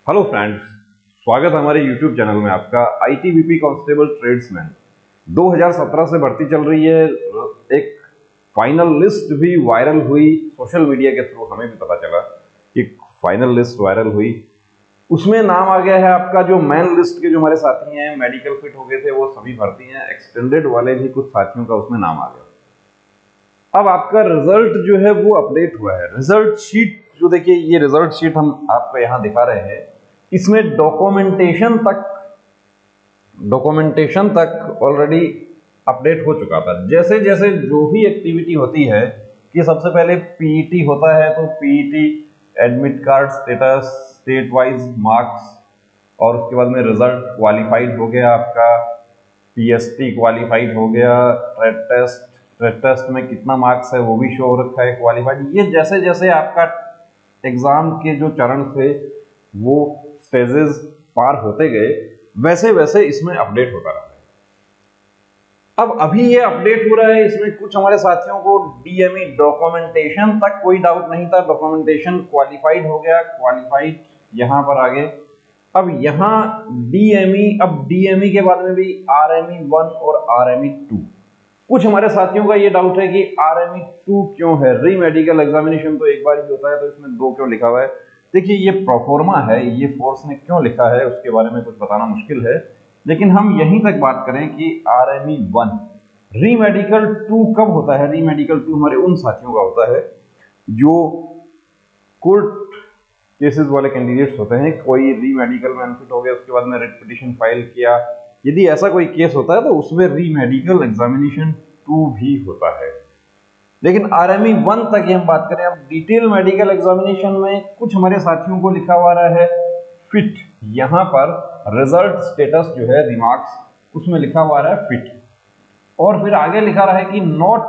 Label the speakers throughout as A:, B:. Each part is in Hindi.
A: हेलो फ्रेंड्स, स्वागत है हमारे यूट्यूब चैनल में आपका। आईटीबीपी कांस्टेबल ट्रेड्समैन 2017 से भर्ती चल रही है। एक फाइनल लिस्ट भी वायरल हुई सोशल मीडिया के थ्रू, हमें भी पता चला कि फाइनल लिस्ट वायरल हुई। उसमें नाम आ गया है आपका। जो मेन लिस्ट के जो हमारे साथी हैं, मेडिकल फिट हो गए थे, वो सभी भर्ती हैं। एक्सटेंडेड वाले भी कुछ साथियों का उसमें नाम आ गया। अब आपका रिजल्ट जो है वो अपडेट हुआ है। रिजल्ट शीट जो देखिए, ये रिजल्ट शीट हम आपको यहां दिखा रहे हैं। इसमें डॉक्यूमेंटेशन तक ऑलरेडी अपडेट हो चुका था। जैसे जैसे जो भी एक्टिविटी होती है कि सबसे पहले पीईटी होता है, तो PET admit card status, state wise marks, और उसके बाद में रिजल्ट क्वालिफाइड हो गया आपका, पीएसटी क्वालिफाइड हो गया, ट्रेड टेस्ट में कितना मार्क्स है वो भी शो हो रखा है, क्वालिफाइड। ये जैसे जैसे आपका एग्जाम के जो चरण थे वो स्टेजेस पार होते गए, वैसे वैसे इसमें अपडेट होता रहा है। अब अभी ये अपडेट हो रहा है, इसमें कुछ हमारे साथियों को डीएमई डॉक्यूमेंटेशन तक कोई डाउट नहीं था। डॉक्यूमेंटेशन क्वालिफाइड हो गया, क्वालिफाइड यहां पर आगे। अब यहां डीएमई, अब डीएमई के बाद में भी आरएमई 1 और आरएमई 2। कुछ हमारे साथियों का ये डाउट है कि आरएमई 2 क्यों है। री मेडिकल एग्जामिनेशन तो एक बार ही होता है, तो इसमें 2 क्यों लिखा हुआ है। देखिए, ये प्रोफॉर्मा है, ये फोर्स ने क्यों लिखा है उसके बारे में कुछ बताना मुश्किल है, लेकिन हम यहीं तक बात करें कि आरएमई 1, री मेडिकल 2 कब होता है। री मेडिकल 2 हमारे उन साथियों का होता है जो कोर्ट केसेस वाले कैंडिडेट्स होते हैं। कोई री मेडिकल में अनफिट हो गया, उसके बाद में रिट पिटीशन फाइल किया, यदि ऐसा कोई केस होता है तो उसमें री मेडिकल एग्जामिनेशन 2 भी होता है। लेकिन आरएमई 1 तक ही हम बात करें। अब डिटेल मेडिकल एग्जामिनेशन में कुछ हमारे साथियों को लिखा हुआ रहा है फिट। यहां पर रिजल्ट स्टेटस जो है, रिमार्क्स, उसमें लिखा हुआ रहा है फिट, और फिर आगे लिखा रहा है कि not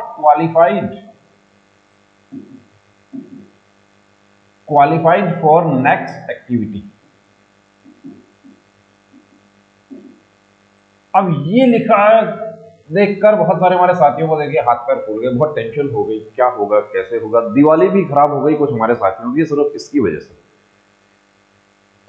A: qualified for next activity. अब ये लिखा है, देखकर बहुत सारे हमारे साथियों को देखिए हाथ पैर फूल गए, बहुत टेंशन हो गई, क्या होगा, कैसे होगा। दिवाली भी खराब हो गई कुछ हमारे साथियों की सिर्फ इसकी वजह से।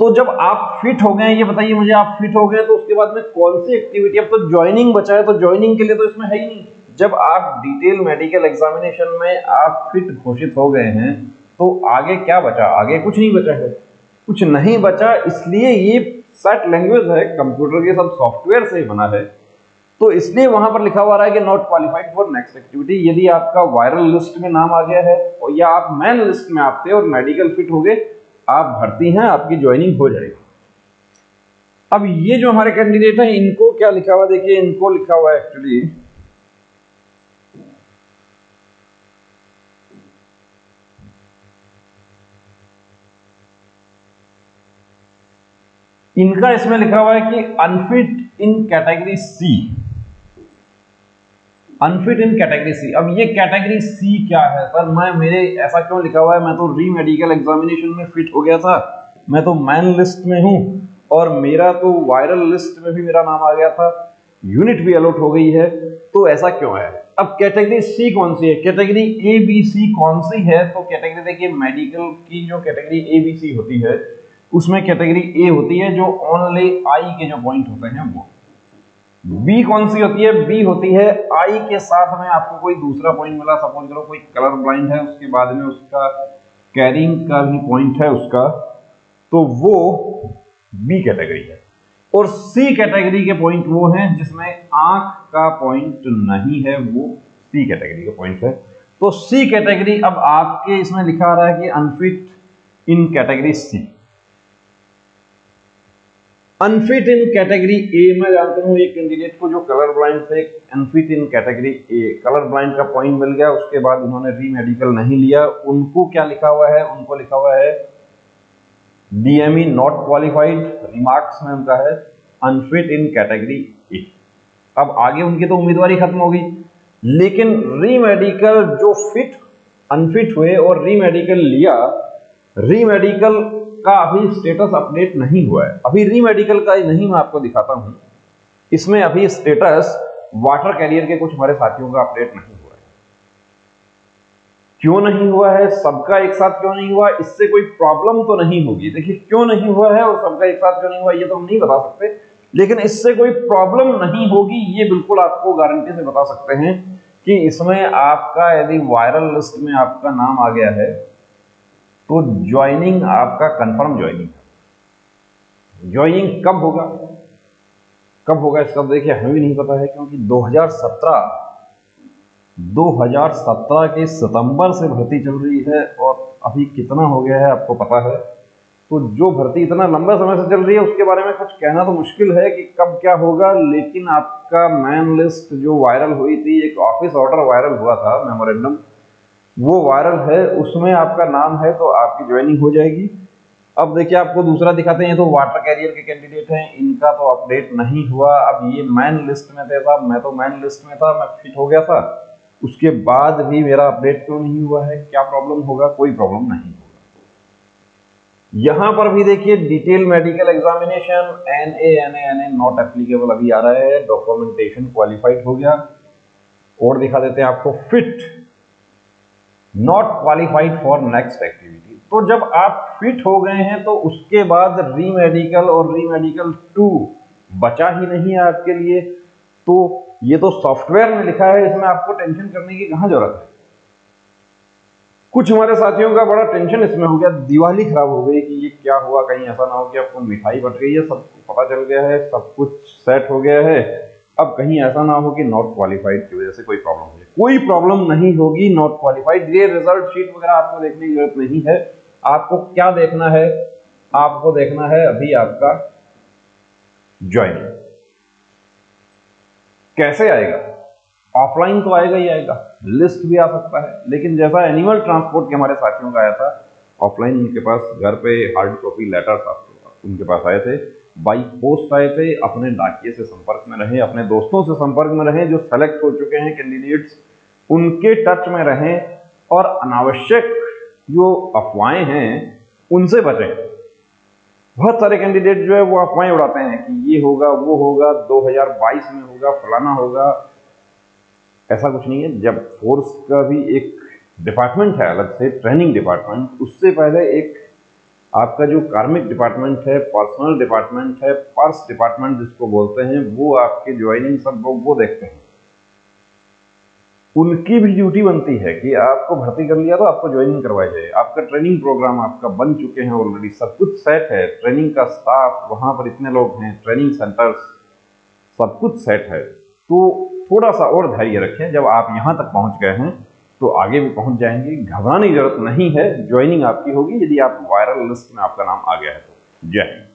A: तो जब आप फिट हो गए, ये बताइए मुझे, आप फिट हो गए तो उसके बाद में कौन सी एक्टिविटी, अब तो ज्वाइनिंग बचा है, तो ज्वाइनिंग के लिए तो इसमें है ही नहीं। जब आप डिटेल मेडिकल एग्जामिनेशन में आप फिट घोषित हो गए हैं, तो आगे क्या बचा? आगे कुछ नहीं बचा है, कुछ नहीं बचा। इसलिए ये सेट लैंग्वेज है, कंप्यूटर के सब सॉफ्टवेयर से बना है, तो इसलिए वहां पर लिखा हुआ है कि not qualified for next activity. यदि आपका वायरल लिस्ट में नाम आ गया है, और या आप मैन लिस्ट में आप थे और मेडिकल फिट हो गए, आप भर्ती हैं, आपकी ज्वाइनिंग हो जाएगी। अब ये जो हमारे कैंडिडेट हैं, इनको क्या लिखा हुआ, देखिए इनको लिखा हुआ है एक्चुअली, इनका इसमें लिखा हुआ है कि unfit in category C. Unfit in category सी। अब ये कैटेगरी सी क्या है सर? मेरे ऐसा क्यों लिखा हुआ है? मैं तो री मेडिकल एग्जामिनेशन में फिट हो गया था, मैं तो मैन लिस्ट में हूं, और मेरा तो वायरल लिस्ट में भी मेरा नाम आ गया था, यूनिट भी अलॉट हो गई है, तो ऐसा क्यों है? अब कैटेगरी सी कौन सी है? कैटेगरी ए बी सी कौन सी है? तो कैटेगरी देखिए, मेडिकल की जो कैटेगरी ए बी सी होती है, उसमें कैटेगरी ए होती है जो ओनली आई के जो पॉइंट होते हैं वो। बी कौन सी होती है? बी होती है आई के साथ में आपको कोई दूसरा पॉइंट मिला। सपोज करो कोई कलर ब्लाइंड है, उसके बाद में उसका कैरिंग का भी पॉइंट है उसका, तो वो बी कैटेगरी है। और सी कैटेगरी के पॉइंट वो हैं जिसमें आंख का पॉइंट नहीं है, वो सी कैटेगरी का पॉइंट है। तो सी कैटेगरी, अब आपके इसमें लिखा आ रहा है कि unfit in category C. Unfit in category A, मैं जानता हूं एक कैंडिडेट को जो कलर ब्लाइंड थे, unfit in category A, colour blind का पॉइंट मिल गया, उसके बाद उन्होंने री मेडिकल नहीं लिया। उनको क्या लिखा हुआ है? उनको लिखा हुआ है डीएमई नॉट क्वालिफाइड, रिमार्क्स में उनका है अनफिट इन कैटेगरी ए। अब आगे उनकी तो उम्मीदवारी खत्म होगी, लेकिन री मेडिकल जो फिट अनफिट हुए और री मेडिकल लिया, री मेडिकल का अभी स्टेटस अपडेट नहीं हुआ है। अभी री मेडिकल का नहीं, मैं आपको दिखाता हूं, इसमें अभी स्टेटस वाटर कैरियर के कुछ हमारे साथियों का अपडेट नहीं हुआ है। क्यों नहीं हुआ है, सबका एक साथ क्यों नहीं हुआ, इससे कोई प्रॉब्लम तो नहीं होगी। देखिए क्यों नहीं हुआ है और सबका एक साथ क्यों नहीं हुआ ये तो हम नहीं बता सकते, लेकिन इससे कोई प्रॉब्लम नहीं होगी ये बिल्कुल आपको गारंटी से बता सकते हैं कि इसमें आपका यदि वायरल लिस्ट में आपका नाम आ गया है तो ज्वाइनिंग आपका कंफर्म ज्वाइनिंग है। ज्वाइनिंग कब होगा इसका देखिए हमें भी नहीं पता है, क्योंकि 2017 के सितंबर से भर्ती चल रही है और अभी कितना हो गया है आपको पता है। तो जो भर्ती इतना लंबा समय से चल रही है उसके बारे में कुछ कहना तो मुश्किल है कि कब क्या होगा, लेकिन आपका मेन लिस्ट जो वायरल हुई थी, एक ऑफिस ऑर्डर वायरल हुआ था, मेमोरेंडम वो वायरल है, उसमें आपका नाम है तो आपकी ज्वाइनिंग हो जाएगी। अब देखिए आपको दूसरा दिखाते हैं, तो वाटर कैरियर के कैंडिडेट हैं, इनका तो अपडेट नहीं हुआ। अब ये मैन लिस्ट में थे साहब, मैं तो मैन लिस्ट में था, मैं फिट हो गया था, उसके बाद भी मेरा अपडेट क्यों नहीं हुआ है, क्या प्रॉब्लम होगा, कोई प्रॉब्लम नहीं होगा। यहां पर भी देखिए detail medical examination NA not applicable अभी आ रहा है, डॉक्यूमेंटेशन क्वालिफाइड हो गया। और दिखा देते हैं आपको fit not qualified for next activity. तो जब आप फिट हो गए हैं तो उसके बाद रीमेडिकल और रीमेडिकल 2 बचा ही नहीं है आपके लिए। तो ये तो सॉफ्टवेयर में लिखा है, इसमें आपको टेंशन करने की कहां जरूरत है। कुछ हमारे साथियों का बड़ा टेंशन इसमें हो गया, दिवाली खराब हो गई कि ये क्या हुआ, कहीं ऐसा ना हो कि आपको मिठाई बट गई है, सब पता चल गया है, सब कुछ सेट हो गया है, अब कहीं ऐसा ना हो कि नॉट क्वालिफाइड की वजह से कोई प्रॉब्लम हो जाए। कोई प्रॉब्लम नहीं होगी, नॉट क्वालिफाइड। ये रिजल्ट शीट वगैरह आपको देखने की जरूरत नहीं है। आपको क्या देखना है, आपको देखना है अभी आपका ज्वाइनिंग कैसे आएगा। ऑफलाइन तो आएगा ही आएगा, लिस्ट भी आ सकता है, लेकिन जैसा एनिमल ट्रांसपोर्ट के हमारे साथियों का आया था ऑफलाइन, उनके पास घर पे हार्ड कॉपी लेटर्स उनके पास आए थे, बाई पोस्ट आए थे। अपने डाकिये से संपर्क में रहें, अपने दोस्तों से संपर्क में रहें, जो सेलेक्ट हो चुके हैं कैंडिडेट्स उनके टच में रहें, और अनावश्यक जो अफवाहें हैं उनसे बचें। बहुत सारे कैंडिडेट जो है वो अफवाहें उड़ाते हैं कि ये होगा वो होगा, 2022 में होगा, फलाना होगा। ऐसा कुछ नहीं है। जब फोर्स का भी एक डिपार्टमेंट है अलग से, ट्रेनिंग डिपार्टमेंट, उससे पहले एक आपका जो कार्मिक डिपार्टमेंट है, पर्सनल डिपार्टमेंट है, पर्स डिपार्टमेंट जिसको बोलते हैं, वो आपके ज्वाइनिंग सब लोग वो देखते हैं। उनकी भी ड्यूटी बनती है कि आपको भर्ती कर लिया तो आपको ज्वाइनिंग करवाई जाए। आपका ट्रेनिंग प्रोग्राम आपका बन चुके हैं ऑलरेडी, सब कुछ सेट है, ट्रेनिंग का स्टाफ वहां पर इतने लोग हैं, ट्रेनिंग सेंटर्स सब कुछ सेट है। तो थोड़ा सा और धैर्य रखें, जब आप यहां तक पहुंच गए हैं तो आगे भी पहुंच जाएंगे, घबराने की जरूरत नहीं है। ज्वाइनिंग आपकी होगी यदि आप वायरल लिस्ट में आपका नाम आ गया है तो। जय हिंद।